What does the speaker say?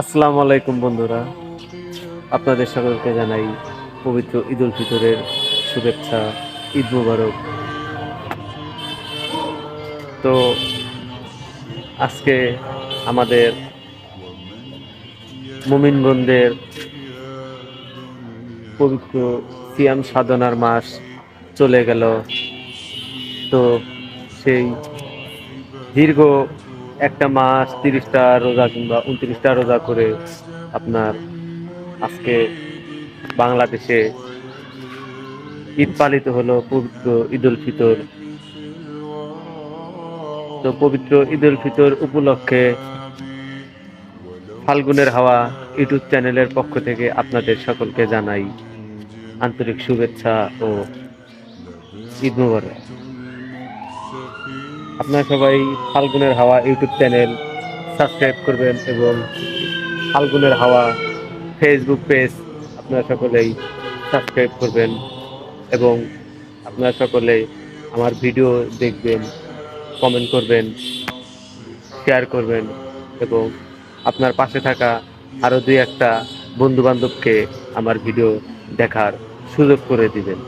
আসসালামু আলাইকুম বন্ধুরা, আপনাদের সকলকে জানাই পবিত্র ঈদ উল ফিতরের শুভেচ্ছা। ঈদ মুবারক। তো আজকে আমাদের মুমিন বোনদের পবিত্র সিয়াম সাধনার মাস চলে গেল। তো সেই দীর্ঘ একটা মাস 30টা রোজা কিংবা 29টা রোজা করে আপনার আজকে বাংলাদেশে ঈদ পালিত হলো, পবিত্র ঈদ উল ফিতর। তো পবিত্র ঈদ উল ফিতর উপলক্ষে ফাল্গুনের হাওয়া ইউটিউব চ্যানেলের পক্ষ থেকে আপনাদের সকলকে জানাই আন্তরিক শুভেচ্ছা ও ঈদ মোবারক। আপনারা সবাই ফাল্গুনের হাওয়া ইউটিউব চ্যানেল সাবস্ক্রাইব করবেন এবং ফাল্গুনের হাওয়া ফেসবুক পেজ আপনারা সকলেই সাবস্ক্রাইব করবেন এবং আপনারা সকলে আমার ভিডিও দেখবেন, কমেন্ট করবেন, শেয়ার করবেন এবং আপনার পাশে থাকা আরো দুই একটা বন্ধু বান্ধবকে আমার ভিডিও দেখার সুযোগ করে দিবেন।